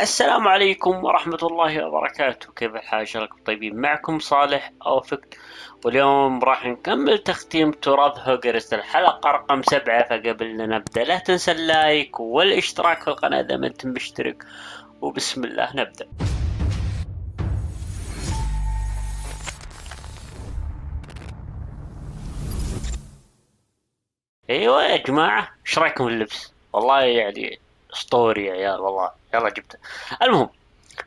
السلام عليكم ورحمة الله وبركاته. كيف الحال؟ إن شاء الله طيبين. معكم صالح أو فيكت، واليوم راح نكمل تختيم تراث هوجورتس الحلقة رقم 7. فقبل لا نبدأ لا تنسى اللايك والاشتراك في القناة إذا ما أنت مشترك، وبسم الله نبدأ. أيوة يا جماعة، إيش رأيكم في اللبس؟ والله يعني أسطوري يا عيال، والله يلا جبته. المهم،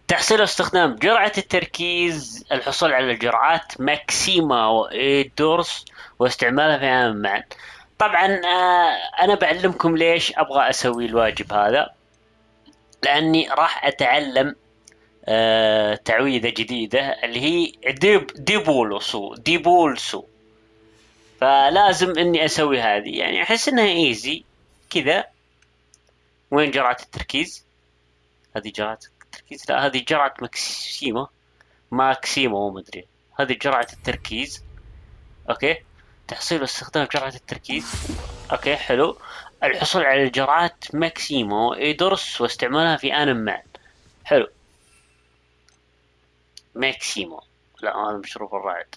تحصيل واستخدام جرعة التركيز، الحصول على الجرعات ماكسيما وإيدورس واستعمالها في عام معا. طبعا أنا بعلمكم ليش أبغى أسوي الواجب هذا، لأني راح أتعلم تعويذة جديدة اللي هي ديبولسو. فلازم إني أسوي هذه، يعني أحس إنها إيزي كذا. وين جرعة التركيز؟ هذه جرعة التركيز؟ لا، هذه جرعة ماكسيمو مدري. هذه جرعة التركيز. اوكي، تحصيل واستخدام جرعة التركيز. اوكي حلو. الحصول على الجرعات ماكسيمو ايدورس واستعمالها في آن معا. حلو. ماكسيمو، لا هذا مشروب الرعد.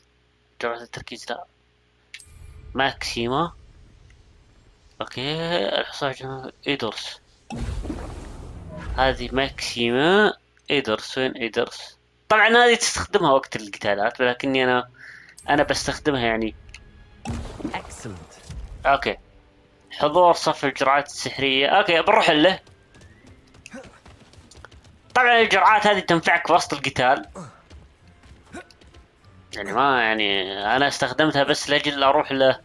جرعة التركيز لا، ماكسيمو. اوكي، الحصول على جرعة ايدورس. هذه ماكسيما ايدورس. وين ايدورس؟ طبعا هذه تستخدمها وقت القتالات، ولكني انا بستخدمها يعني. اوكي، حضور صف الجرعات السحرية. اوكي بنروح له. طبعا الجرعات هذه تنفعك في وسط القتال، يعني ما يعني انا استخدمتها بس لاجل اروح له.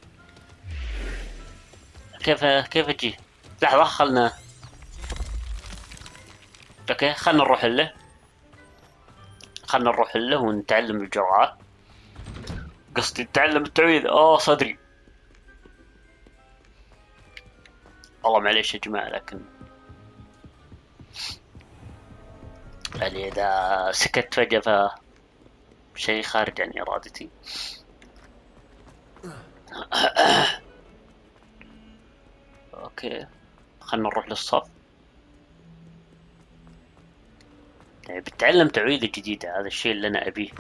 كيف اجي؟ لحظة خلنا. اوكي خلنا نروح له ونتعلم الجرعات. قصدي نتعلم التعويذ. صدري. والله معليش يا جماعة، لكن يعني إذا سكت فجأة فشيء خارج عن إرادتي. أوكي خلنا نروح للصف. يعني بتعلم تعويذة جديدة، هذا الشيء اللي أنا أبيه.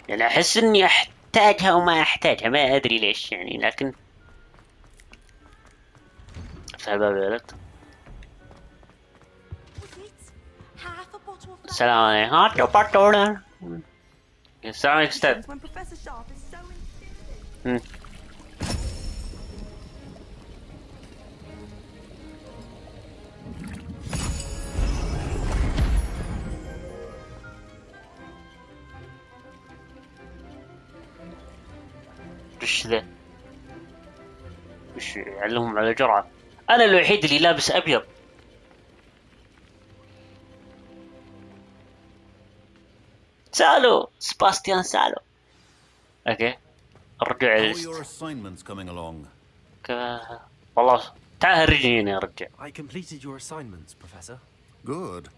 يعني أحس إني أحتاجها وما أحتاجها، ما أدري ليش يعني، لكن سبب ولد. السلام عليكم. السلام عليكم أستاذ. وش ذا؟ وش يعلمهم على جرعة؟ أنا الوحيد اللي لابس أبيض. سباستيان سالو. اوكي الرجوع. والله تعال هرجيني يا رجال. I completed your assignments, Professor. Good.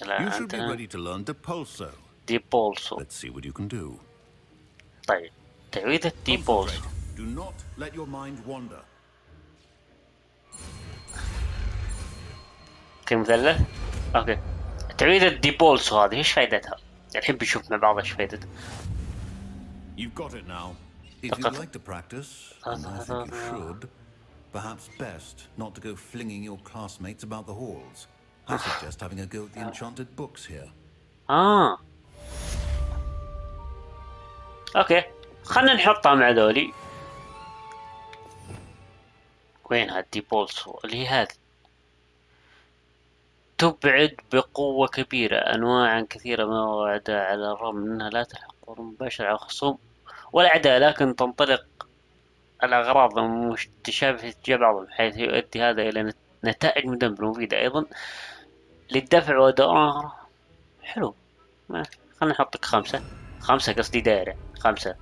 You should be ready to learn Dipulso. Let's see what you can do. طيب تعويذة ديبولسو. Do not let your mind wander. مثلث. اوكي، تعويذة ديبولسو هذه ايش فائدتها؟ الحين بنشوف مع بعض ايش فائدتها. You've got it now. If you'd like to practice, and I think you should, perhaps best not to go flinging your classmates about the halls. I suggest having a go at the enchanted books here. اوكي خلنا نحطها مع ذولي. وين هالديبولسو اللي هي هذه؟ تبعد بقوة كبيرة أنواعا كثيرة من الأعداء، على الرغم من أنها لا تلحق مباشرة على الخصوم والأعداء، لكن تنطلق الأغراض المتشابهة في اتجاه بعضهم، حيث يؤدي هذا إلى نتائج مدمرة مفيدة أيضا للدفع ودوران. حلو، خلنا نحطك 5 قصدي دائرة 5.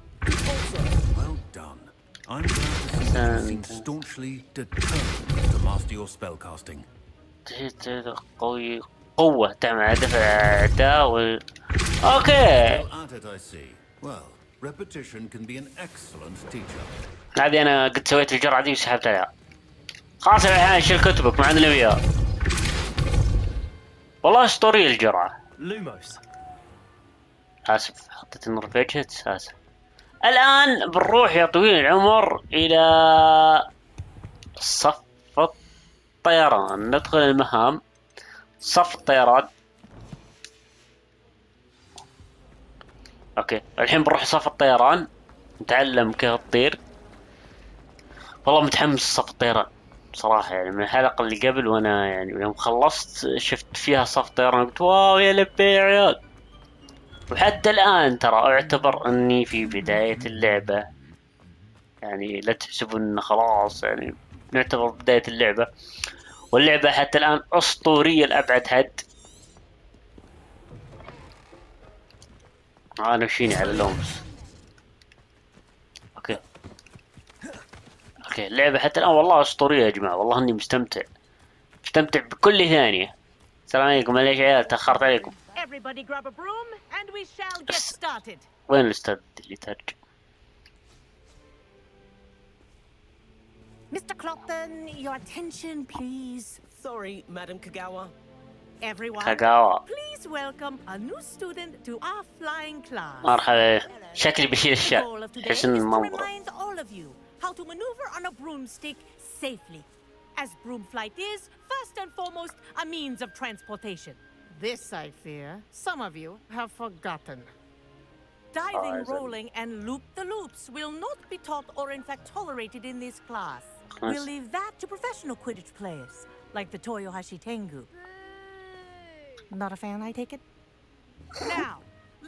قوة تعمل على دفع الأعداء اوكي. هذه انا قد سويت الجرعة دي وسحبت عليها. خلاص الحين شيل كتبك، ما عندنا وياه. والله اسطورية الجرعة. Lumos. اسف حطيت النور في وجهك، اسف. الان بنروح يا طويل العمر الى صف الطيران، ندخل المهام صف الطيران. اوكي الحين بنروح صف الطيران نتعلم كيف تطير. والله متحمس صف الطيران صراحة، يعني من الحلقة اللي قبل وانا يعني يوم خلصت شفت فيها صف طيران قلت واو يا لبي يا عيال. وحتى الآن ترى أعتبر أني في بداية اللعبة، يعني لا تحسبوا أن خلاص، يعني نعتبر بداية اللعبة، واللعبة حتى الآن أسطورية لأبعد حد. أنا مشيني على اللومس. أوكي اللعبة حتى الآن والله أسطورية يا جماعة، والله إني مستمتع بكل ثانية. السلام عليكم، معليش يا عيال تأخرت عليكم. وين الأستاذ اللي ترجع؟ Mr. Clopton, your attention, please. Sorry, Madam Kagawa. Everyone, Kagawa. please welcome a new student to our flying class. مرحبا، شكلي بشيل The الشعر. goal of today is حس to إن المنظر. remind all of you how to maneuver on a broomstick safely, as broom flight is, first and foremost, a means of transportation. This, I fear, some of you have forgotten. Diving, rolling, and loop-the-loops will not be taught or in fact tolerated in this class. We'll leave that to professional Quidditch players, like the Toyohashi Tengu. Not a fan, I take it? Now,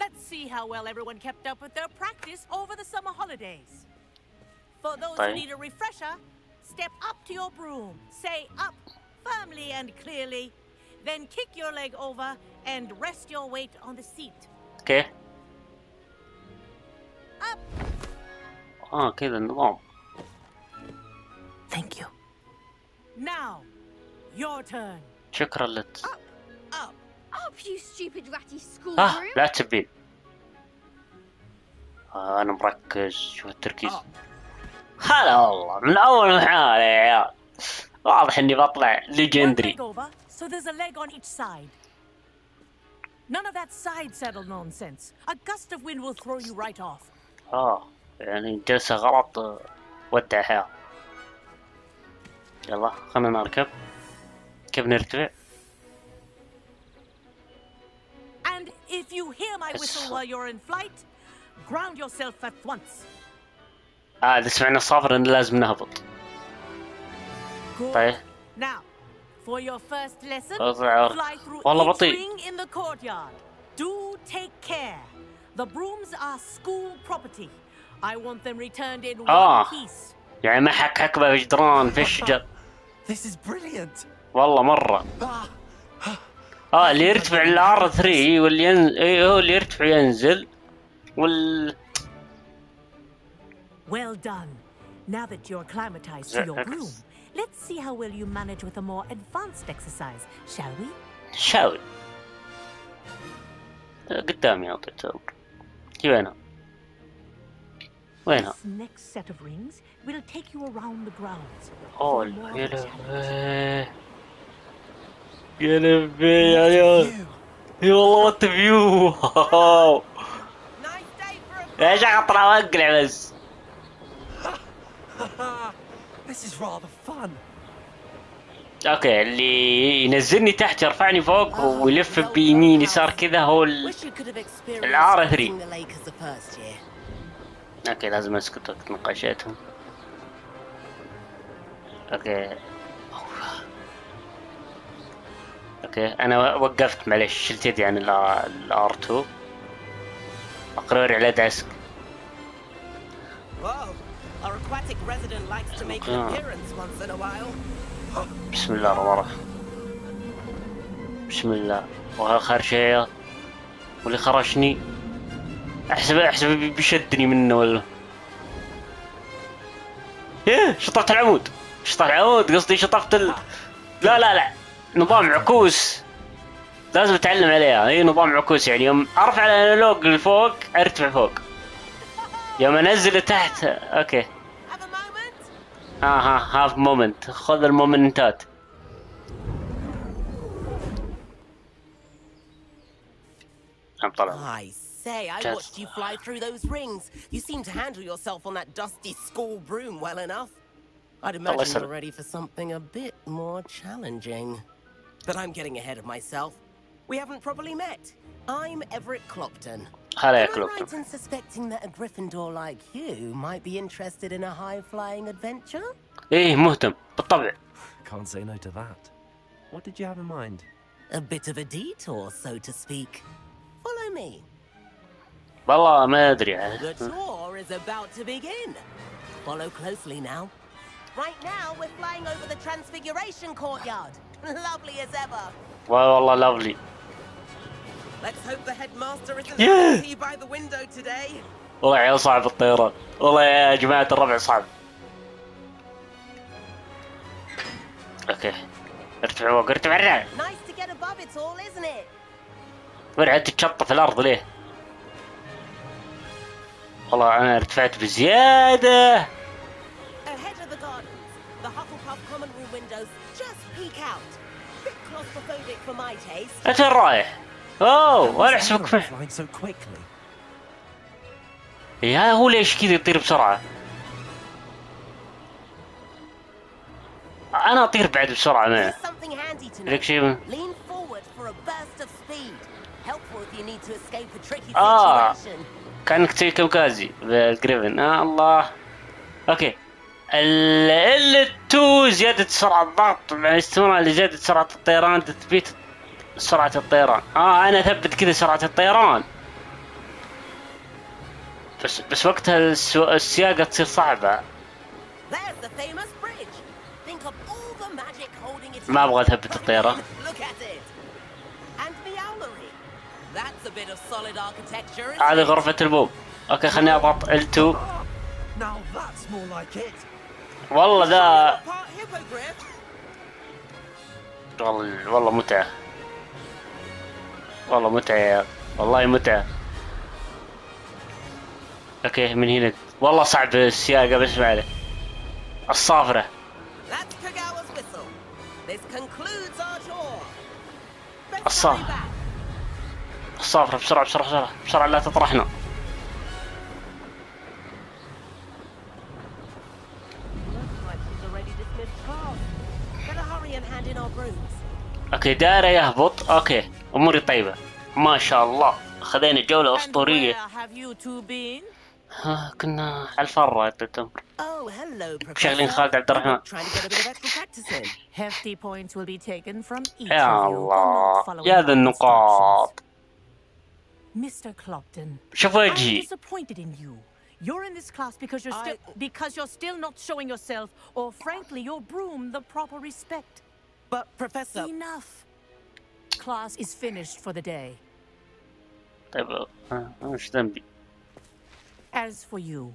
let's see how well everyone kept up with their practice over the summer holidays. For those who need a refresher, step up to your broom, say up firmly and clearly, then kick your leg over and rest your weight on the seat. Okay. Up. كذا النظام. Thank you. Now, your turn. شكرا لك. Up, you stupid ratty schoolroom. لا تبين. أنا مركز، شوف التركيز. هلا والله من أول محاولة يا عيال، واضح إني بطلع ليجندري. So there's a leg on each side. None of that side saddle nonsense. A gust of wind will throw you right off. يعني جلسة غلط ودعها. يلا خلنا نركب. كيف نرتفع؟ And if you hear my whistle while you're in flight, ground yourself at once. إذا سمعنا الصافر إن لازم نهبط. طيب. Now, for your first lesson, fly through each ring in the courtyard. Do take care. The brooms are school property. I want them returned in one piece. يعني ما حك بجدران في الشجر. This is brilliant. والله مرة. اللي يرتفع الار 3 واللي هو اللي يرتفع ينزل Well done. Now that you're acclimatized to your broom, let's see how well you manage with a more advanced exercise, shall we? شاول. قدامي أعطيت أمر. وينها؟ This next set of rings will take you around the grounds. يا لبي يا عيال، يا والله وات فيو. يا شيخ اطلع واقلع بس. This is rather fun. اوكي اللي ينزلني تحت يرفعني فوق ويلف بيمين يسار كذا هو الار 3. اوكي لازم اسكت وقت نقاشاتهم. اوكي انا وقفت معلش، شلت يدي عن الار 2 اقرر على داسك. بسم الله الرحمن الرحيم. بسم الله. وهالخرشيات واللي خرشني احسب بيشدني منه ولا شطفت العمود. قصدي شطفت لا نظام عكوس لازم اتعلم عليها. هي نظام عكوس، يعني يوم ارفع الانالوج لفوق ارتفع فوق، يوم انزل تحت. اوكي هاف مومنت. خذ المومنتات. طلع. I say, I Just- watched you fly through those rings. You seem to handle yourself on that dusty school broom well enough. I'd imagine يسلمك. you're ready for something a bit more challenging. But I'm getting ahead of myself. We haven't properly met. I'm Everett Clopton. هلا يا Am I كلوب. right in suspecting that a Gryffindor like you might be interested in a high-flying adventure? ايه مهتم بالطبع. Can't say no to that. What did you have in mind? A bit of a detour, so to speak. Follow me. والله ما ادري. The tour is about to begin. Follow closely now. Right now, we're flying over the Transfiguration Courtyard. Lovely as ever. والله لافلي. Let's hope the headmaster isn't Yeah. happy by the window today. والله يا صعب الطيران. والله يا جماعة الربع صعب. اوكي. ارتفع فوق ارتفع ارتفع. Nice to get above it all, isn't it? ورعت تتشطف في الارض ليه؟ والله انا ارتفعت بزيادة. Ahead of the gardens, the Hufflepuff common room windows just peek out. Bit claustrophobic for my taste. انت وين رايح؟ اوه وانا احسبك فيه. Flying so quickly. يا هو ليش كذا يطير بسرعة؟ انا اطير بعد بسرعة معه. Here's something handy to know. لك شيء Lean forward for a burst of speed. Helpful if you need to escape a tricky Ah. situation. كانك تسوي كوكازي بالجريفن. الله. اوكي. ال2 زيادة سرعة الضغط مع استمرار لزيادة سرعة الطيران تثبيت سرعة الطيران. انا اثبت كذا سرعة الطيران. بس وقتها السياقة تصير صعبة. There's the famous bridge. Think of all the magic holding it. ما ابغى اثبت الطيران. Look at it. And the owlery. That's a bit of solid architecture. isn't هذه it? غرفة البوب. اوكي خليني اضغط L2. Now that's more like it. والله ذا Part hippogriff. والله متعة. والله متعة يا والله متعة. اوكي من هنا والله صعب السياقة بس ما عليه. الصافرة. That's Kagawa's whistle. This concludes our tour. Best الصا- hurry back. الصافرة بسرعة بسرعة بسرعة بسرعة لا تطرحنا. Looks like she's already dismissed class. Better hurry and hand in our brooms. اوكي دايرة يهبط. اوكي اموري طيبة ما شاء الله. خذينا جولة And اسطورية. where have you two been? كنا على الفرة يا التمر. Oh, hello, Professor. شغلين خالد عبد الرحمن. Trying to get a bit of extra practice in. Hefty points will be taken from each يا of you for الله not following يا ذا my النقاط. instructions. Mr. Clopton, شوف I'm وجهي. disappointed in you. You're in this class because you're still not showing yourself, or frankly, your broom the proper respect. But, Professor... Enough. Class is finished for the day. طيب ايش ذنبي؟ As for you,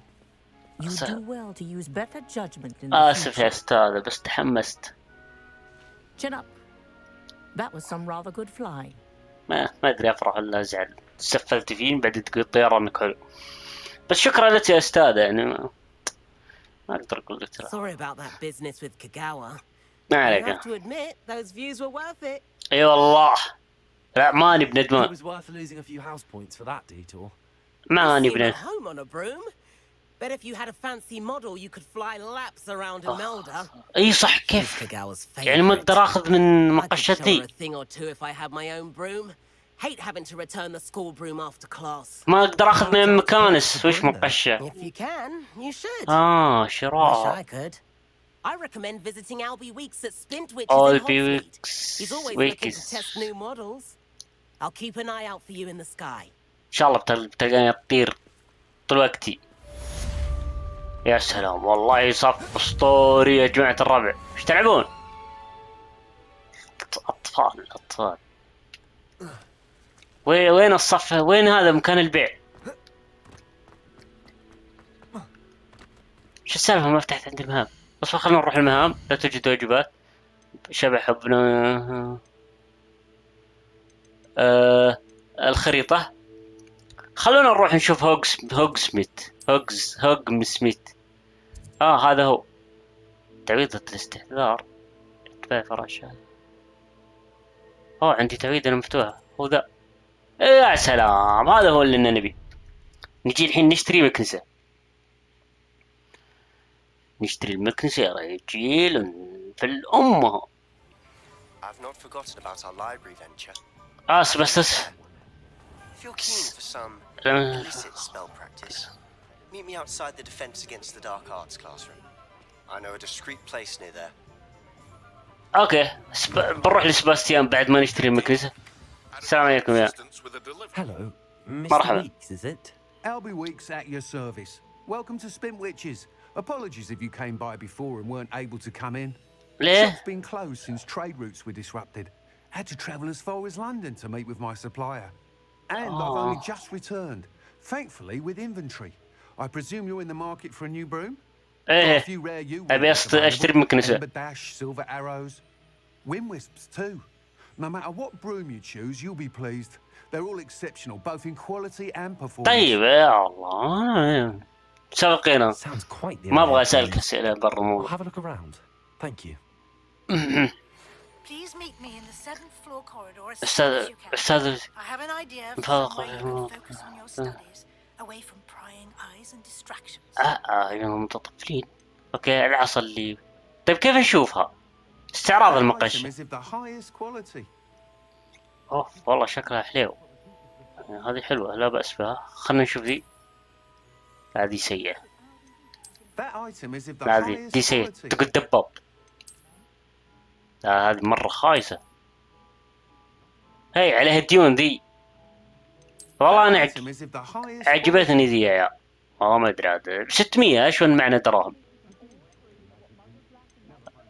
you Sir. do well to use better judgment in the اسف يا future. استاذة بس تحمست. Chin up. That was some rather good flying. ما ادري افرح ولا ازعل. سفلت فيه بعد تقول طيرانك حلو. بس شكرا لك يا استاذة يعني ما اقدر اقول لك ترى. Sorry about that business with Kagawa. ما I عليك. have to admit, those views were worth it. اي والله. لا ماني It بندمان. was worth losing a few house points for that detour. ماني You seem at بند. home on a broom. Bet if you had a fancy model, you could fly laps around Imelda. اي صح She's كيف؟ Kagawa's favorite. يعني ما اقدر اخذ من I could مقشة show her ذي. a thing or two if I had my own broom. Hate having to return the school broom after class. ما اقدر اخذ من مكانس وش مقشة. If you can, you should. Wish شراء. I could. I recommend visiting Albie Weeks at Spintwitches in Albie Hogsmeade. Weeks. He's always looking to Weeks. test new models. I'll keep an eye out for you in the sky. ان شاء الله بتلقاني اطير طول وقتي. يا سلام والله صف اسطوري يا جماعة الربع. ايش تلعبون؟ اطفال. وين الصف؟ وين هذا مكان البيع؟ شو السالفة ما فتحت عندي المهام؟ بس خلينا نروح المهام. لا توجد واجبات. شبح ابن الخريطة. خلونا نروح نشوف هوغسميت. هذا هو تعويضة الاستحضار. اتباع فراشات. عندي تعويضة مفتوحة. هو ذا يا سلام، هذا هو اللي نبي. نجي الحين نشتري مكنسة. نشتري المكنسة يا رجال في الأمة. I've not forgotten about our library venture. بس If you're keen for some illicit spell practice, meet me outside the Defense Against the Dark Arts classroom. I know a discreet place near there. اوكي، بنروح لسباستيان بعد ما نشتري المكنسة. السلام عليكم يا. Hello, Mr. مرحبا. Weeks, is it? Albie Weeks at your service. Welcome to Spin Witches. Apologies if you came by before and weren't able to come in. ليه؟ Shop's been closed since trade routes were disrupted. Had to travel as far as London to meet with my supplier. And I've only just returned, thankfully with inventory. I presume you're in the market for a new broom? Got a few rare أبي أشتري مكنسة. Ember Dash, Silver Arrows, Wind Wisps too. No matter what broom you choose, you'll be pleased. They're all exceptional, both in quality and performance. طيب يا الله، سبقينا. Sounds quite the ما أبغى area, أسألك please. أسئلة برا I'll الموضوع. have a look around. Thank you. Please meet me in the 7th floor corridor as soon أستاذ as you can. أستاذ I have an idea for فوق some way you can focus on your studies away from prying eyes and distractions. يا متطفلين. أوكي، العصا اللي. طيب كيف نشوفها؟ استعراض That المقش. item is of the highest quality. أوه والله شكلها حلو. هذه حلوة لا بأس بها. خلنا نشوف ذي. هذه سيئة. That item is of the هذه highest دي سيئة. quality. تقول دباب. هذه مرة خايسة. هي عليها ديون ذي. والله أنا That item is of the highest عجبتني ذي يا. والله ما أدري عاد 600 شلون معنى دراهم.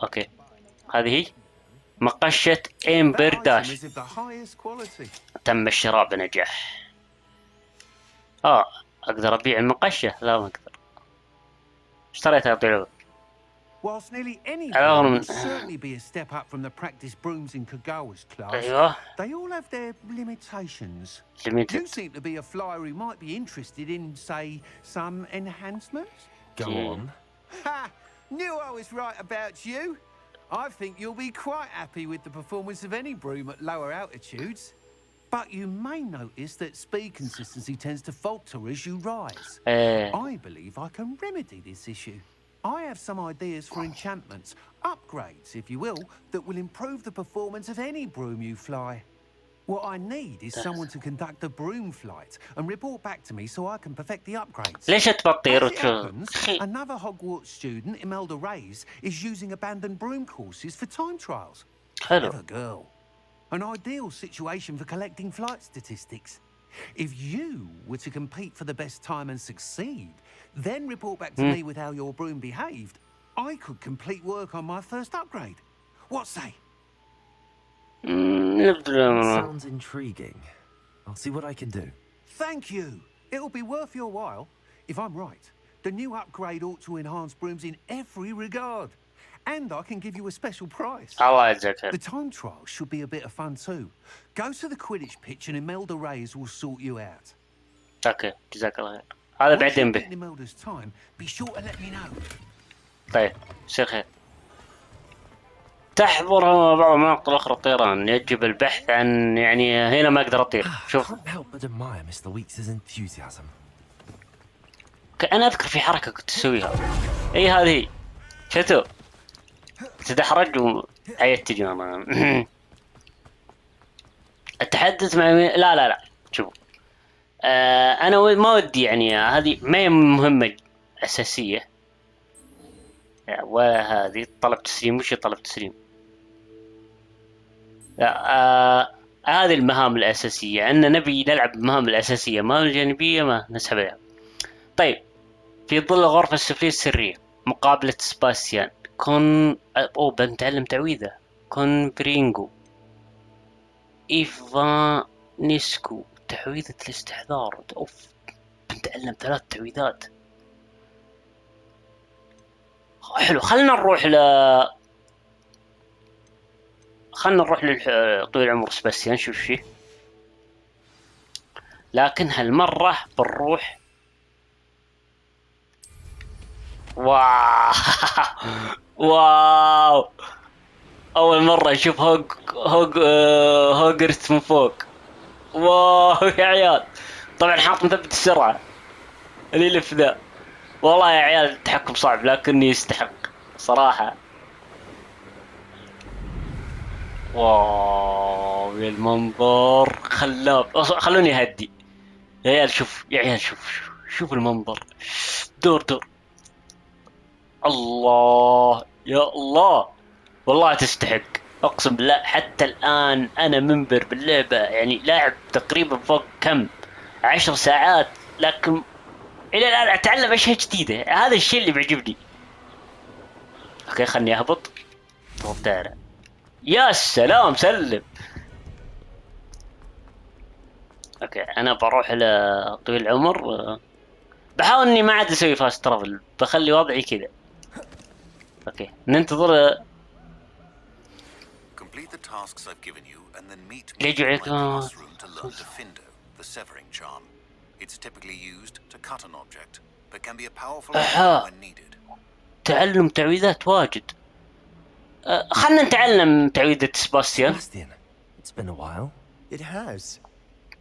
أوكي، هذه هي مقشة إمبر That item داش. is of the highest quality. تم الشراء بنجاح. أقدر أبيع المقشة؟ لا ما أقدر. اشتريتها طلعوا. Whilst nearly any أنا broom من- would certainly be a step up from the practice brooms in Kagawa's class, أيوه. they all have their limitations. You limited. seem to be a flyer who might be interested in, say, some enhancements. Go Yeah. on. Ha! Knew I was right about you. I think you'll be quite happy with the performance of any broom at lower altitudes. But you may notice that speed consistency tends to falter as you rise. I believe I can remedy this issue. I have some ideas for enchantments, upgrades, if you will, that will improve the performance of any broom you fly. What I need is someone to conduct a broom flight and report back to me so I can perfect the upgrades. ليش تبطير As it وتشوف؟ happens, another Hogwarts student, Imelda Reyes, is using abandoned broom courses for time trials. حلو. Clever girl. An ideal situation for collecting flight statistics. If you were to compete for the best time and succeed, then report back to me with how your broom behaved, I could complete work on my first upgrade. What say? Sounds intriguing. I'll see what I can do. Thank you. It'll be worth your while. If I'm right, the new upgrade ought to enhance brooms in every regard. And I can give you a special price. الله يجزاك خير. The time trial should be a bit of fun too. Go to the Quidditch pitch and Imelda Reyes will sort you out. اوكي جزاك الله خير. هذا Once بعدين you به. get Imelda's time, be sure to let me know. طيب يصير خير. تحضر بعض المناطق الأخرى الطيران. يجب البحث عن هنا ما أقدر أطير. شوف. Can't help but admire Mr. Weeks' enthusiasm. أنا أذكر في حركة كنت أسويها. أي هذه. شفتوا؟ تدحرج وعيت تجي أنا. التحدث مع لا شوف. أنا ما ودي هذه ما هي مهمة أساسية. وهذه طلب تسليم. وش طلب تسليم؟ لا هذه المهام الأساسية. عندنا نبي نلعب المهام الأساسية. المهام الجانبية ما نسحبها. طيب في ظل الغرفة السفلية السرية مقابلة سباستيان بنتعلم تعويذة. برينجو إيفانيسكو تعويذة الاستحضار. بنتعلم 3 تعويذات. حلو. خلنا نروح لطويل العمر سباستيان نشوف شيء. لكن هالمرة بنروح. واو أول مرة أشوف هوجورتس من فوق. واو يا عيال، طبعا حاط مثبت السرعة اللي يلف ذا. والله يا عيال التحكم صعب لكني يستحق صراحة. واو يا المنظر خلاب. خلوني اهدي يا عيال. شوف يا عيال، شوف المنظر. دور الله يا الله، والله تستحق اقسم بالله. حتى الان انا منبر باللعبة، يعني لاعب تقريبا فوق كم 10 ساعات، لكن الى الان اتعلم اشياء جديدة. هذا الشيء اللي بيعجبني. اوكي خلني اهبط. طيارة. يا سلام سلم. اوكي انا بروح الى طويل العمر. بحاول اني ما عاد اسوي فاست ترافل، بخلي وضعي كذا. اوكي ننتظر. Complete the tasks I've given you and then meet me ليجوا in my عليكم. classroom to learn Defendo, the severing charm. It's typically used to cut an object, but can be a powerful weapon when needed. تعلم تعويذات واجد. خلنا نتعلم تعويذة سباستيان. Sebastian, it's been a while. It has.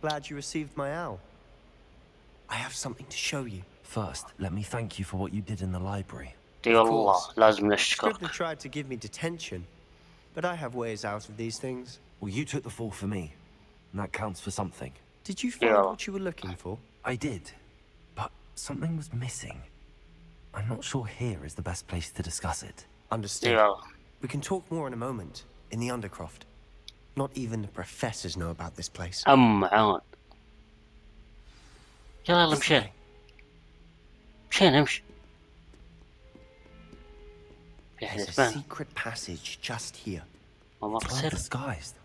Glad you received my owl. I have something to show you. First, let me thank you for what you did in the library. اي والله لازم نشكر. Scribner tried to give me detention, but I have ways out of these things. Well, you took the fall for me, and that counts for something. Did you find Yeah. what you were looking for? I did, but something was missing. I'm not sure here is the best place to discuss it. Understood. Yeah. We can talk more in a moment, in the Undercroft. Not even the professors know about this place. عون. يلا مشينا نمشي. There's a secret passage just here. والله Well سر. disguised.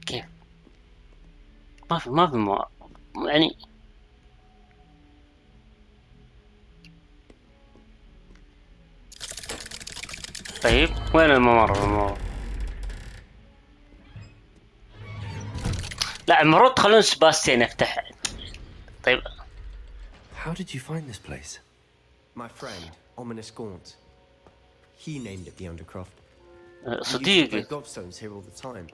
كيف؟ ما في يعني. طيب وين الممر؟ لا المفروض تخلون سباستيان يفتح. طيب. How did you find this place? My friend, Ominous Gaunt. He named it the Undercroft. صديقي. Gobstones here all the time.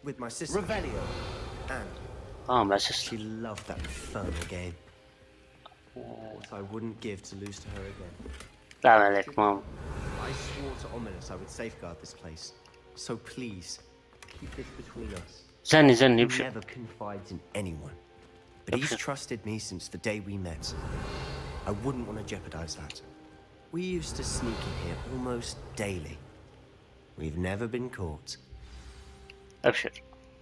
With my sister. Revelio. And مع she loved that infernal game. What I wouldn't give to lose to her again. لا عليك ماما. I swore to Ominous I would safeguard this place. So please, keep this between us. زني He يبشر. never confides in anyone. But he's trusted me since the day we met. I wouldn't want to jeopardize that. We used to sneak in here almost daily. We've never been caught. أبشر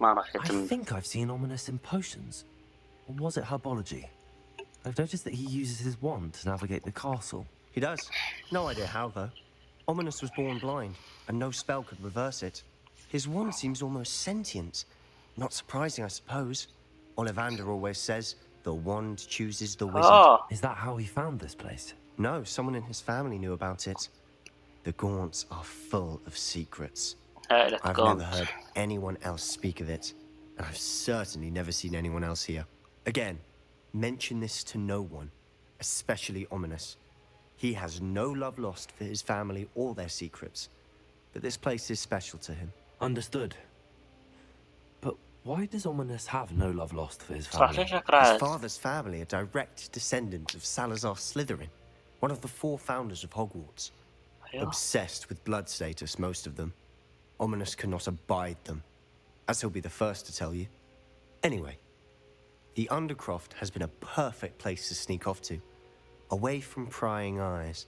ما راح I يتم. think I've seen Ominous in potions. Or was it herbology? I've noticed that he uses his wand to navigate the castle. He does. No idea how, though. Ominous was born blind, and no spell could reverse it. His wand seems almost sentient. Not surprising, I suppose. Ollivander always says, the wand chooses the wizard. Is that how he found this place? No, someone in his family knew about it. The Gaunts are full of secrets. I've never heard anyone else speak of it, and I've certainly never seen anyone else here. Again, mention this to no one, especially Ominous. He has no love lost for his family or their secrets, but this place is special to him. Understood. But why does Ominous have no love lost for his family? His father's family are direct descendants of Salazar Slytherin, one of the 4 founders of Hogwarts. Obsessed with blood status, most of them. Ominous cannot abide them, as he'll be the first to tell you. Anyway, the Undercroft has been a perfect place to sneak off to, away from prying eyes,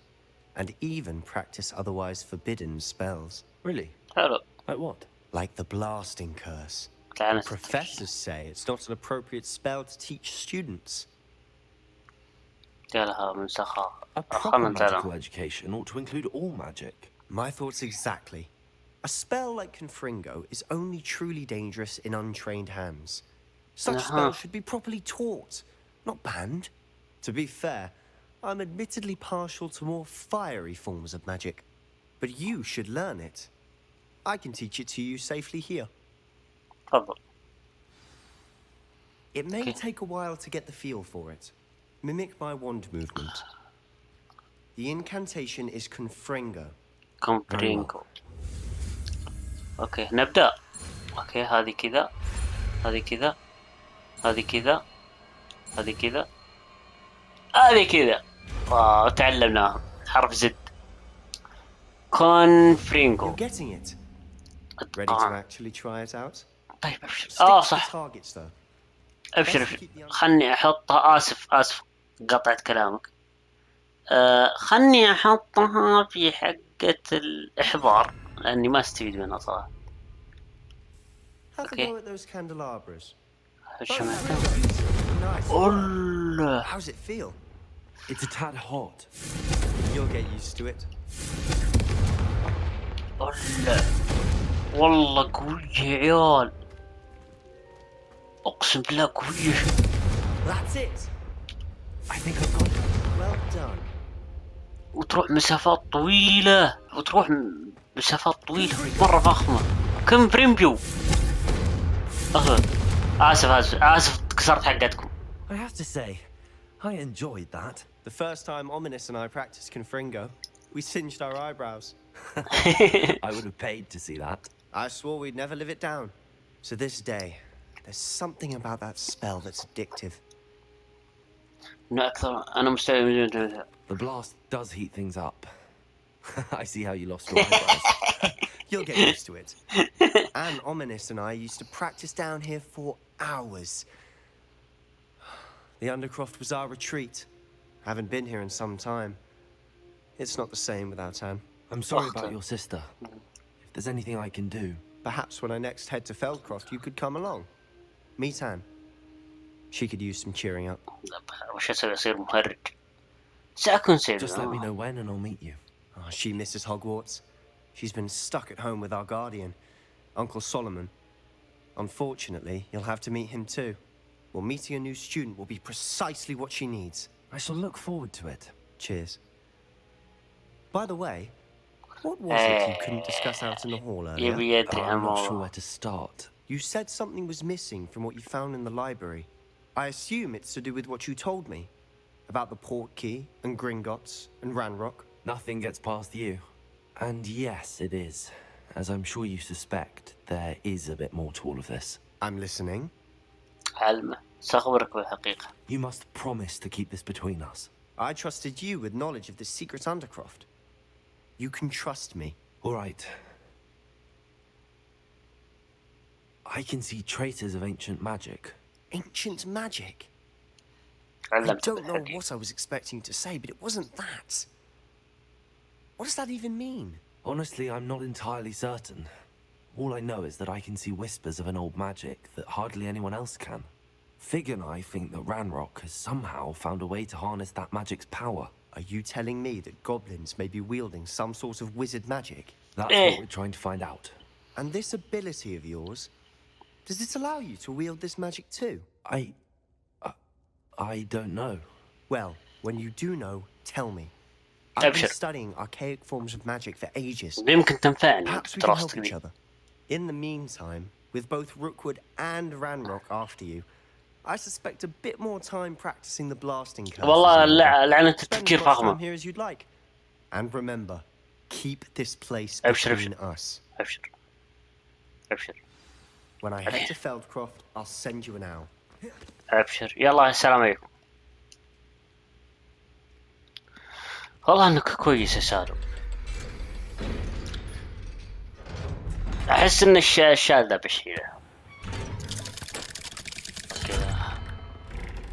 and even practice otherwise forbidden spells. Really? حلو. Like what? Like the blasting curse. Professors say it's not an appropriate spell to teach students. A proper magical education ought to include all magic. My thoughts exactly. A spell like Confringo is only truly dangerous in untrained hands. Such spells should be properly taught, not banned. To be fair, I'm admittedly partial to more fiery forms of magic, but you should learn it. I can teach it to you safely here. It may take a while to get the feel for it. Mimic my wand movement. The incantation is Confringo. اوكي نبدأ. اوكي هذه كذا، هذه كذا، هذه كذا، هذه كذا، هذه كذا. تعلمناها. حرف زد. كونفرينجو. You're getting it. Ready to actually try it out? طيب ابشر. Stick to the صح. targets though. ابشر خلني احطها. اسف قطعت كلامك. خلني احطها في حقة الاحضار لاني ما استفيد منها صراحة. Have a go at those candelabras. الله. How's it feel? It's a tad hot. You'll get used to it. الله والله قوية يا عيال. اقسم بالله قوية. That's it. I think I've got it. Well done. وتروح مسافات طويلة، مرة فخمة. كم بريمبيو. آسف كسرت حقتكم. I have to say, I enjoyed that. The first time Ominous and I practiced Confringo, we singed our eyebrows. I would have paid to see that. I swore we'd never live it down. So this day, there's something about that spell that's addictive. أنا مستوعب. The blast does heat things up. I see how you lost your eyebrows. You'll get used to it. And Ominous and I used to practice down here for hours. The Undercroft was our retreat. Haven't been here in some time. It's not the same without Anne. I'm sorry about your sister. If there's anything I can do... Perhaps when I next head to Feldcroft, you could come along. Meet Anne. She could use some cheering up. وش أسوي أصير مهرج؟ سأكون سيد. Just let me know when and I'll meet you. Oh, she misses Hogwarts. She's been stuck at home with our guardian, Uncle Solomon. Unfortunately, you'll have to meet him too. Well, meeting a new student will be precisely what she needs. I shall look forward to it. Cheers. By the way, what was it you couldn't discuss out in the hall earlier? I'm not sure where to start. You said something was missing from what you found in the library. I assume it's to do with what you told me. About the port key, and Gringotts, and Ranrock. Nothing gets past you. And yes, it is. As I'm sure you suspect, there is a bit more to all of this. I'm listening. علمة سأخبرك بالحقيقة. You must promise to keep this between us. I trusted you with knowledge of the secret Undercroft. You can trust me. All right. I can see traces of ancient magic. Ancient magic? I علمت don't know بالحقيقة. what I was expecting to say, but it wasn't that. What does that even mean? Honestly, I'm not entirely certain. All I know is that I can see whispers of an old magic that hardly anyone else can. Fig and I think that Ranrock has somehow found a way to harness that magic's power. Are you telling me that goblins may be wielding some sort of wizard magic? That's what we're trying to find out. And this ability of yours, does it allow you to wield this magic too? I don't know. Well, when you do know, tell me. I've been أبشر. studying archaic forms of magic for ages. يمكن تنفعني Perhaps we can help دراستك each ذي. other. In the meantime, with both Rookwood and Ranrock after you, I suspect a bit more time practicing the blasting curse. والله لعنة Spend التفكير as much time فخمة. here as you'd like. And remember, keep this place أبشر between أبشر us. أبشر. When I head to Feldcroft, I'll send you an owl. أبشر. يلا السلام عليكم. والله انك كويس يا سالم. احس ان الشال ذا بشيله.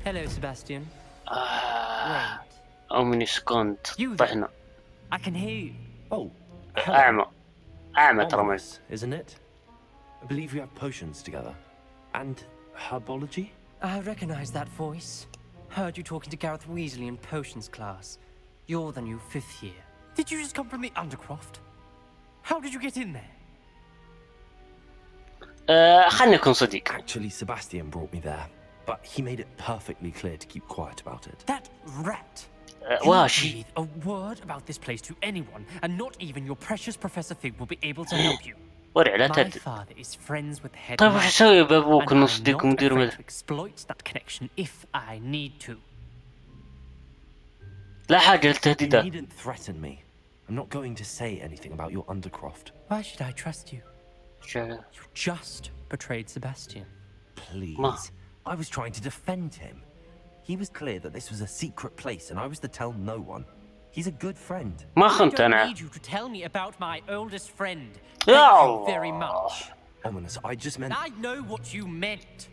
Hello, Sebastian. اومنيس كونت طحنا. I can hear you. Oh, أعمى ترى. Ominous, isn't it? I believe we have potions together. And herbology? I recognize that voice. Heard you talking to Gareth Weasley in potions class. You're the new 5th year. Did you just come from the Undercroft? How did you get in there? خلني أكون صديق. Actually, Sebastian brought me there, but he made it perfectly clear to keep quiet about it. That rat! واش. Breathe a word about this place to anyone, and not even your precious Professor Fig will be able to help you. ورع لا My تهدد. father is friends with head طيب وش أسوي بأبوك and إنه I'm صديق not ومدير afraid مدرسة؟ to exploit that connection if I need to. لا حاجة You للتهديدات. needn't threaten me. I'm not going to say anything about your Undercroft. Why should I trust you? You just betrayed Sebastian. Please. I was trying to defend him. He was clear that this was a secret place and I was to tell no one. He's a good friend. ما I خنت don't أنا. need you to tell me about my oldest friend. يا Thank you الله. very much. Ominous, I just meant... I know what you meant.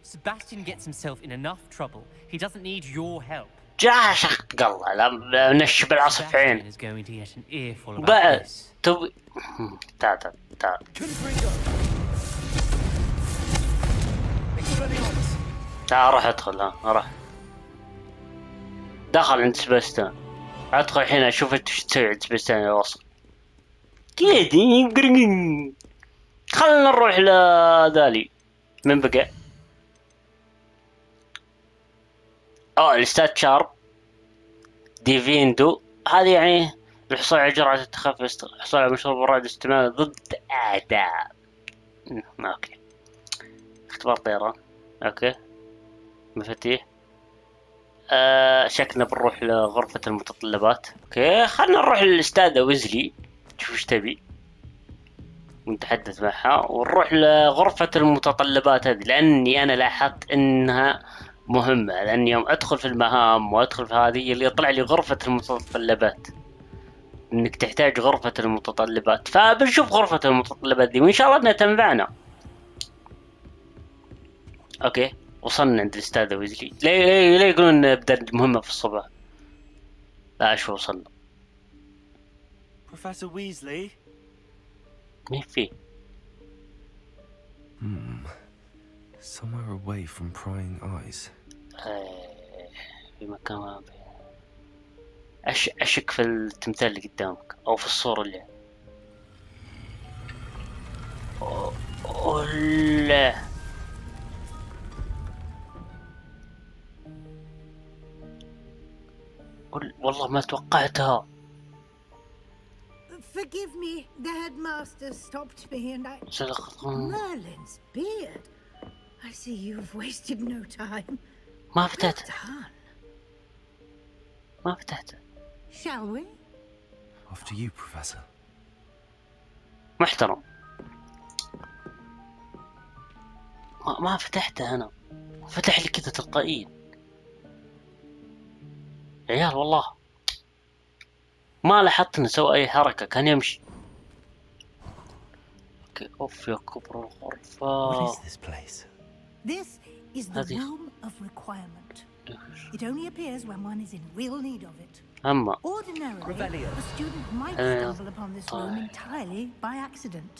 Sebastian gets himself in enough trouble. He doesn't need your help. جاء شخط قلة لا نشب العصف في عينه. Sebastian is going to get an earful about بقى this. تبي تعال. تعال روح ادخل ها روح. دخل عند سباستان. ادخل الحين اشوف انت ايش تسوي عند سباستان يا وصل. كيدي خلنا نروح لذالي. من بقى؟ الاستاذ شارب ديفيندو. هذه يعني الحصول على جرعة التخفي، الحصول على مشروب الرعد استعماله ضد أعداء. اوكي. اختبار طيران. اوكي. مفاتيح. شكلنا بنروح لغرفة المتطلبات. اوكي خلنا نروح للأستاذة ويزلي نشوف ايش تبي ونتحدث معها، ونروح لغرفة المتطلبات هذه لأني أنا لاحظت إنها مهمة، لأني يوم أدخل في المهام وأدخل في هذه اللي يطلع لي غرفة المتطلبات، إنك تحتاج غرفة المتطلبات، فبنشوف غرفة المتطلبات دي وإن شاء الله إنها تنفعنا. أوكي وصلنا عند الأستاذة ويزلي. ليه يقولون بدأ مهمة في الصباح؟ لا شو وصلنا. Professor Weasley. مين فيه؟ Somewhere away from prying eyes. في مكان ما أشك في التمثال اللي قدامك أو في الصورة اللي لا والله ما توقعتها. Forgive me, the headmaster stopped me and I... Merlin's beard. I see you've wasted no time. ما فتحت. ما فتحت. Shall we? After you, Professor. محترم. ما فتحته أنا. فتح لي كذا تلقائيا. عيال والله. ما لاحظت انه سوى اي حركة كان يمشي. اوكي اوف يا كبر الغرفة. What is this place? This is the room of requirement. It only appears when one is in real need of it. Ordinarily, a student might stumble upon this room entirely by accident.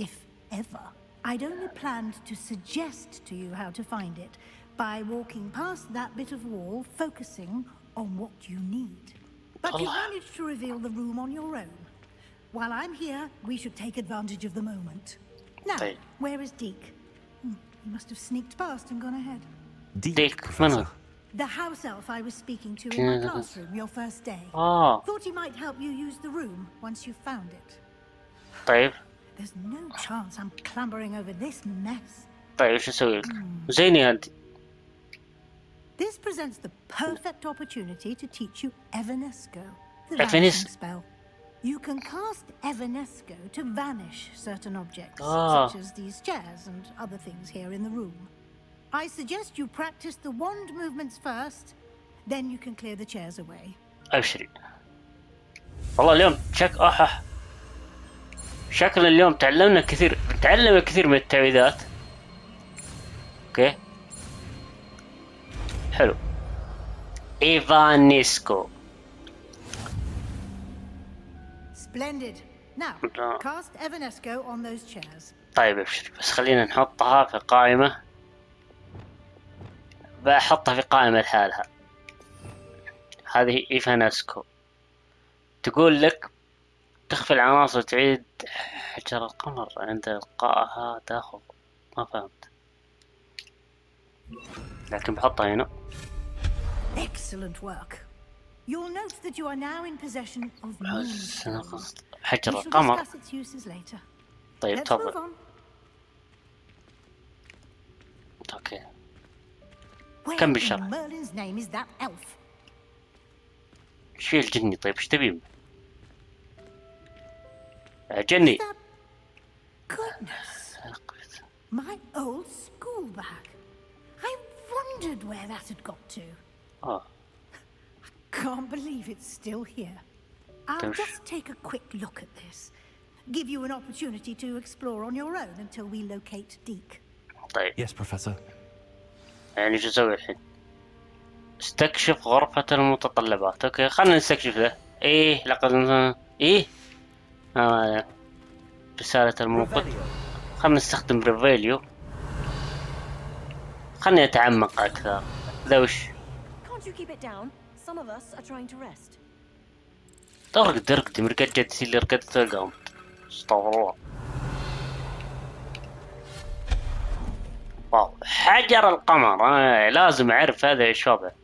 If ever. I'd only planned to suggest to you how to find it by walking past that bit of wall, focusing on what you need. But you managed to reveal the room on your own. While I'm here, we should take advantage of the moment. Now, where is Deke? He must have sneaked past and gone ahead. Deke, Professor. The house elf I was speaking to in my classroom your first day. Thought he might help you use the room once you found it. There's no chance I'm clambering over this mess. طيب شو اسوي لك؟ زيني انت. This presents the perfect opportunity to teach you Evanesco, the vanishing spell. You can cast Evanesco to vanish certain objects, such as these chairs and other things here in the room. I suggest you practice the wand movements first, then you can clear the chairs away. أبشري. والله اليوم شكل اليوم تعلم كثير من التعويذات. اوكي حلو. إيفانيسكو. Splendid. Now, cast Evanesco on those chairs. طيب ابشر بس خلينا نحطها في قائمة. بحطها في قائمة لحالها. هذه إيفانيسكو. تقول لك تخفي العناصر تعيد حجر القمر عند إلقائها تأخذ. ما فهمت. لكن بحطها هنا. Excellent work. You'll note that you are now in possession of moonstone. حجر القمر. طيب تفضل. اوكي. كم بالشرح؟ ايش في الجني طيب ايش تبي؟ جني. goodness. My old school bag. I wondered where that had got to. Oh. Can't believe it's still here. I'll just take a quick look at this. Give you an opportunity to explore on your own until we locate Deke. طيب. Yes, Professor. يعني شو اسوي الحين؟ استكشف غرفة المتطلبات. اوكي خلنا نستكشف ذا. ايه لقد ايه رسالة الموقد. خلنا نستخدم ريفيليو. خلني اتعمق اكثر. ذا وش؟ رقد مرقد جدتي اللي رقدتها قامت. استغفر الله. واو حجر القمر. لازم اعرف هذا ايش هذا.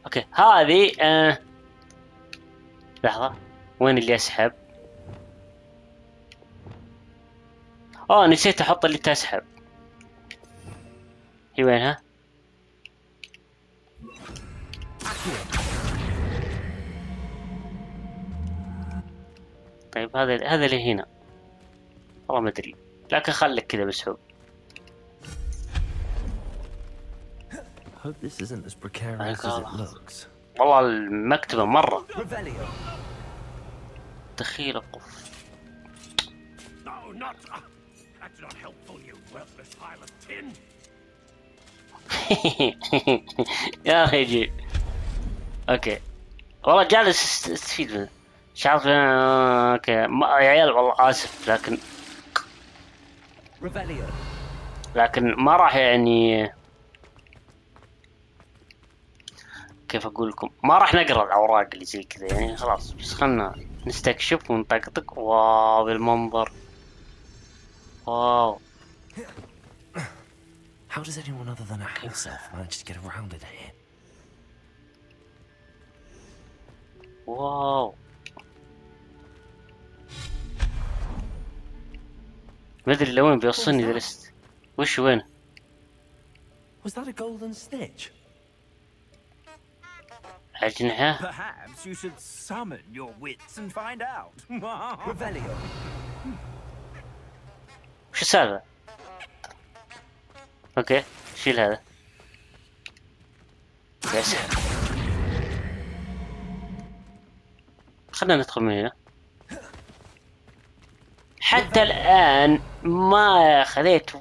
اوكي هذه لحظة وين اللي اسحب؟ نسيت احط اللي تسحب. هي وينها؟ طيب هذا اللي هنا. والله ما ادري لكن خليك كذا مسحوب. Hope this isn't as precarious as it looks. والله المكتبة مرة دخيلة. That's not helpful, you worthless pile of tin. يا اخي جي. اوكي والله جالس استفيد منه. شاف اوكي يا عيال والله اسف لكن ما راح يعني كيف اقول لكم ما راح نقرا الاوراق اللي زي كذا يعني خلاص بس خلنا نستكشف ونطقطق. واو بالمنظر. واو. How does anyone other than a house elf manage to get around in here? واو. ما ادري لوين بيوصلني درست. وش وين؟ Was that a golden snitch? أجنحة. Perhaps you should summon your wits and find out. Revelio. وش السالفة؟ اوكي شيل هذا. بس خلنا ندخل من هنا. حتى الآن ما خذيت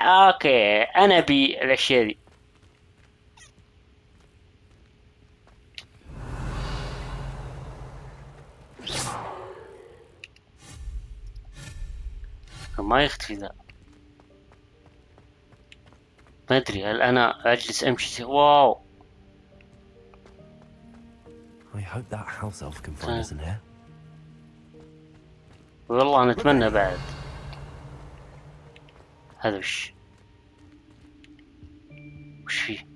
اوكي انا ابي الاشياء دي. ما يختفي ذا. ما ادري هل انا اجلس امشي. واو. I hope that house elf can find us in here. والله نتمنى بعد. هذا وش فيه؟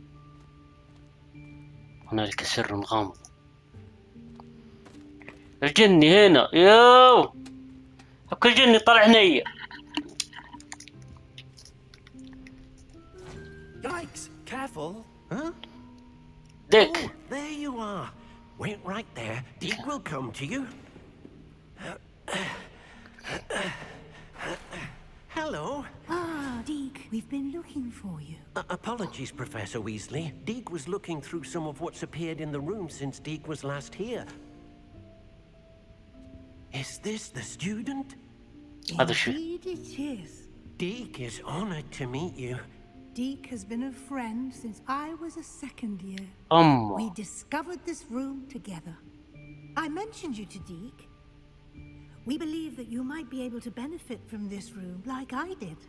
هنالك سر غامض. الجني هنا. يو كل جني طلع هنية. Yikes! Careful! Huh? Dick. Oh, there you are. Wait right there. Deke will come to you. Hello. Ah, Deke, we've been looking for you. Apologies, Professor Weasley. Deke was looking through some of what's appeared in the room since Deke was last here. Is this the student? Indeed it is. Deke is honored to meet you. Deke has been a friend since I was a second year. We discovered this room together. I mentioned you to Deke. We believe that you might be able to benefit from this room like I did.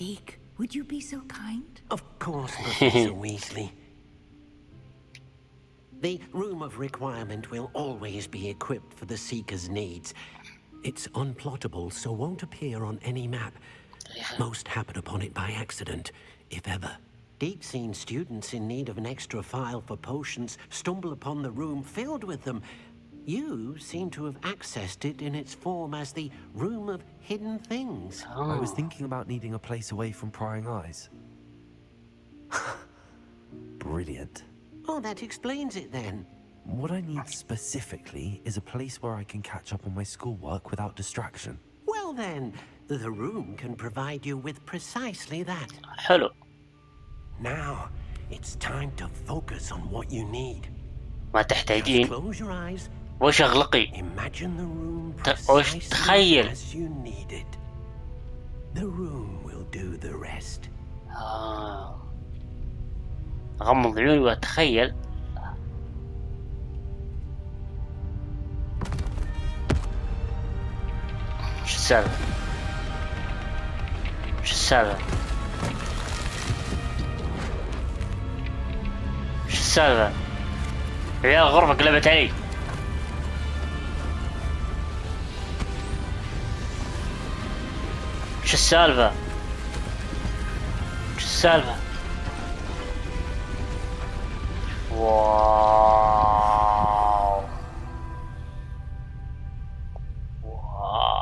Deke, would you be so kind? Of course, Professor Weasley. The Room of Requirement will always be equipped for the Seeker's needs. It's unplottable, so won't appear on any map. Most happen upon it by accident, if ever. Deke's seen students in need of an extra file for potions stumble upon the room filled with them. You seem to have accessed it in its form as the Room of Hidden Things. I was thinking about needing a place away from prying eyes. Brilliant. Oh, that explains it then. What I need specifically is a place where I can catch up on my schoolwork without distraction. Well then, the room can provide you with precisely that. حلو. Now, it's time to focus on what you need. ما تحتاجين. Close your eyes. وش أغلقي؟ Imagine the room وش تخيل؟ as you need it. The room will do the rest. أغمض عيوني وأتخيل. وش السالفة؟ وش السالفة؟ وش السالفة؟ عيال الغرفة قلبت علي. وش السالفة؟ وش السالفة؟ واو.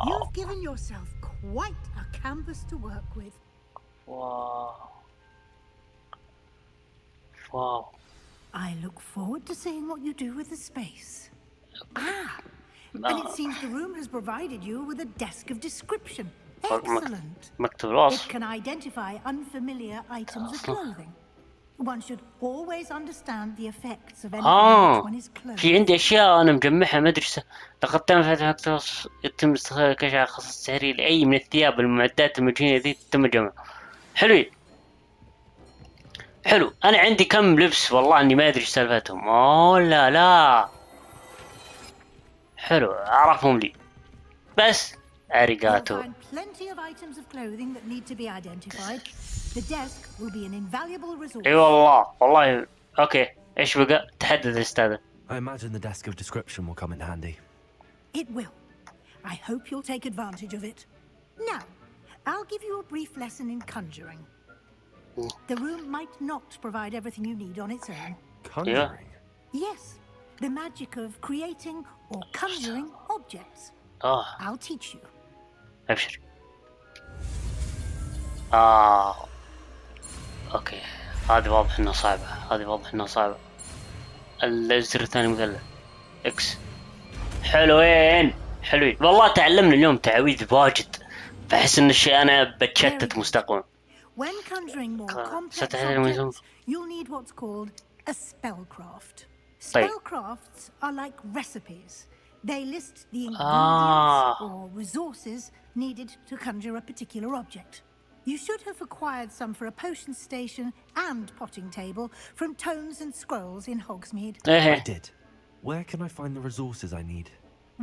You've given yourself quite a canvas to work with. واو. واو. I look forward to seeing what you do with the space. And it seems the room has provided you with a desk of description. Excellent. مكتب الوصف. It can identify unfamiliar items of clothing. One should always understand the effects of anything which one is clothed. في عندي أشياء أنا مجمعها ما أدري لقد تم فتح يتم استخدام كشف خاص سحري لأي من الثياب والمعدات المجانية ذي تم جمعها. حلوين. حلو. أنا عندي كم لبس والله إني ما أدري سالفتهم. لا لا. حلو أعرفهم لي. بس أريغاتو. Plenty of items of clothing that need to be identified. The desk will be an invaluable resource. اي والله اوكي. ايش بقى؟ تحدد استاذ. I imagine the desk of description will come in handy. It will. I hope you'll take advantage of it. Now, I'll give you a brief lesson in conjuring. The room might not provide everything you need on its own. Conjuring? Yes, the magic of creating or conjuring objects. I'll teach you. ابشر. اوكي هذه واضح انها صعبة. هذه واضح انها صعبة. الزر الثاني مثلث اكس. حلوين حلوين والله. تعلمنا اليوم تعويذ واجد. بحس ان الشيء انا بتشتت مستقبلا. When conjuring more complex objects, you'll need what's called a spellcraft. Spellcrafts are like recipes. They list the ingredients or resources needed to conjure a particular object. You should have acquired some for a potion station and potting table from tomes and scrolls in Hogsmeade. I did. Where can I find the resources I need?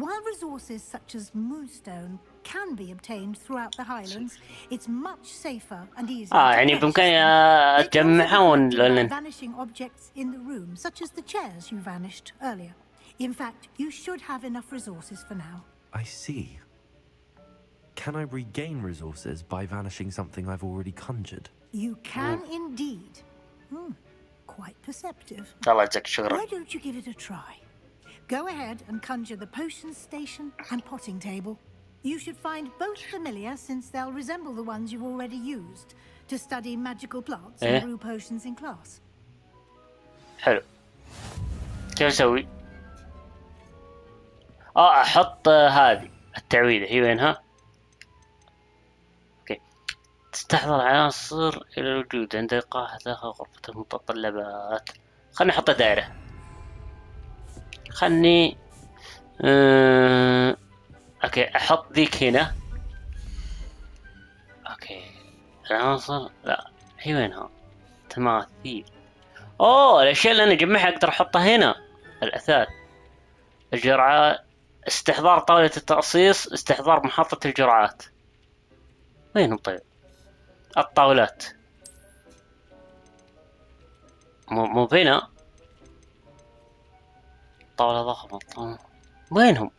While resources such as moonstone can be obtained throughout the Highlands, it's much safer and easier يعني بإمكاني أجمعهم vanishing objects in the room, such as the chairs you vanished earlier. In fact, you should have enough resources for now. I see. Can I regain resources by vanishing something I've already conjured? You can indeed. Quite perceptive. Why don't you give it a try? Go ahead and conjure the potion station and potting table. You should find both familiar since they'll resemble the ones you've already used to study magical plants and brew potions in class. حلو. كيف أسوي؟ أحط هذه التعويذة. هي وينها؟ تستحضر عناصر إلى الوجود عند إيقاعها داخل غرفة المتطلبات. خلني أحط دائرة. خلني أوكي أحط ذيك هنا. أوكي العناصر لا هي وينها؟ تماثيل. الأشياء اللي أنا أجمعها أقدر أحطها هنا. الأثاث، الجرعات، استحضار طاولة التقصيص، استحضار محطة الجرعات. وينهم طيب؟ الطاولات مو هنا. طاولة ضخمة. وينهم؟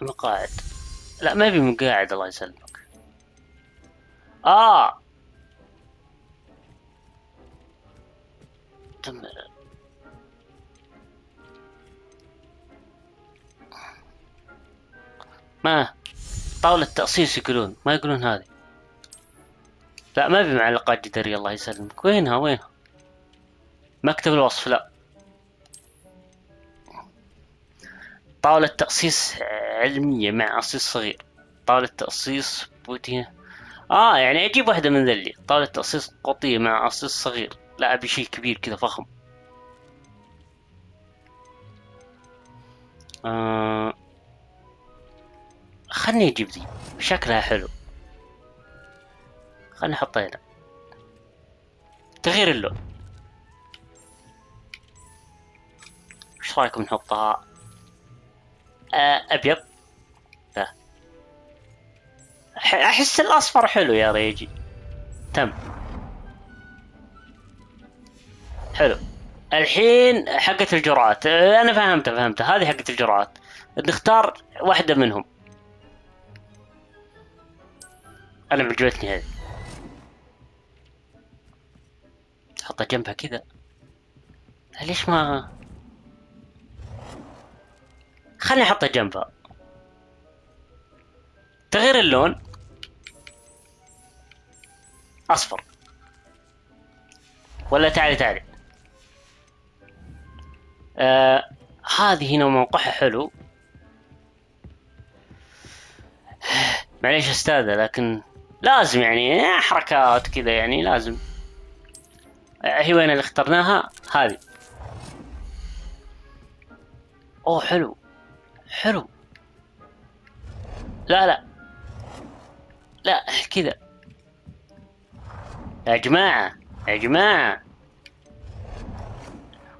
مقاعد. لا ما في مقاعد الله يسلمك. ما طاولة تقصيص يقولون، ما يقولون هذه. لا ما في معلقات جدارية الله يسلمك. وينها؟ مكتب الوصف لا. طاولة تقصيص علمية مع قصيص صغير. طاولة تقصيص بوتية. يعني اجيب واحدة من ذلي. طاولة تقصيص قطية مع قصيص صغير. لا ابي شيء كبير كذا فخم. خلني اجيب ذي شكلها حلو. خلني احطها هنا. تغيير اللون. ايش رايكم نحطها ابيض؟ لا احس الاصفر حلو يا ريجي. تم حلو. الحين حقة الجرعات. انا فهمت هذه حقة الجرعات. نختار واحدة منهم. انا عجبتني هذه. حطها جنبها كذا. ليش ما خلني احطها جنبها. تغيير اللون اصفر ولا تعالي هذه هنا موقعها حلو. معليش استاذة لكن لازم يعني حركات كذا يعني لازم. هي وين اللي اخترناها؟ هذه. اوه حلو لا كذا يا جماعة.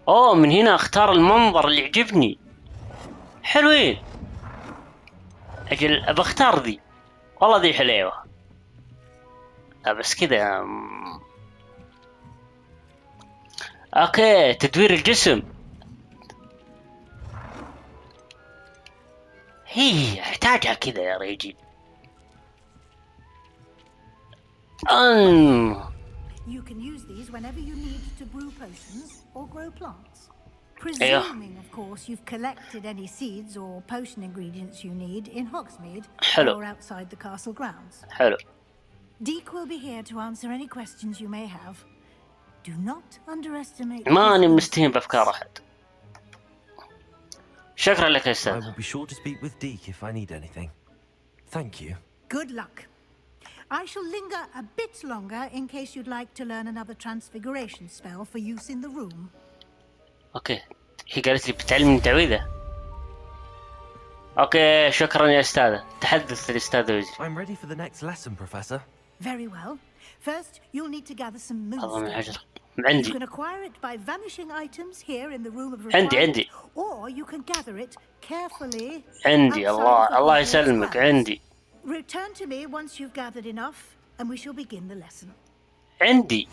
اوه من هنا اختار المنظر اللي يعجبني. حلوين. اجل بختار ذي. والله ذي حليوة. بس كذا. اوكي تدوير الجسم. هي احتاجها كذا يا ريجي. You can use these whenever you need to brew potions or grow plants. Presuming, of course, you've collected any seeds or potion ingredients you need in Hogsmeade or outside the castle grounds. حلو. Deek will be here to answer any questions you may have. Do not underestimate. ماني مستهين بأفكار أحد. شكرا لك يا أستاذ. I will be sure to speak with Deek if I need anything. Thank you. Good luck. I shall linger a bit longer in case you'd like to learn another transfiguration spell for use in the room. اوكي هي قالت لي بتعلمني تعويذة. اوكي شكرا يا استاذة. تحدث الاستاذ وزير. I'm ready for the next lesson, Professor. Very well. First, you'll need to gather some moonstone. عندي. You can acquire it by vanishing items here in the room of requirement. عندي. Or you can gather it carefully. عندي. الله يسلمك. عندي. Return to me once you've gathered enough, and we shall begin the lesson. عندي.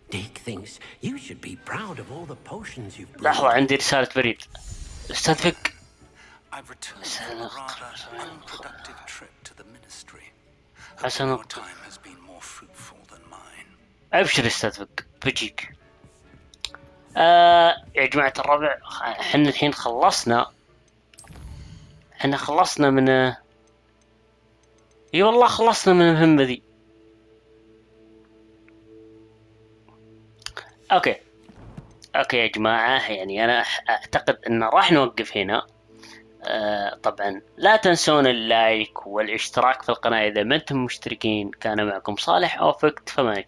Deek thinks you should be proud of all the potions you've brewed. لحظة عندي رسالة بريد. أستاذ فيك. I've returned from a rather unproductive trip to the ministry. حسن. Your time has been more fruitful than mine. أبشر أستاذ فيك بجيك. يا جماعة الربع احنا الحين خلصنا من اي والله خلصنا من المهمة ذي. اوكي يا جماعة يعني انا اعتقد ان راح نوقف هنا. طبعا لا تنسون اللايك والاشتراك في القناة اذا ما انتم مشتركين. كان معكم صالح او فيكت فما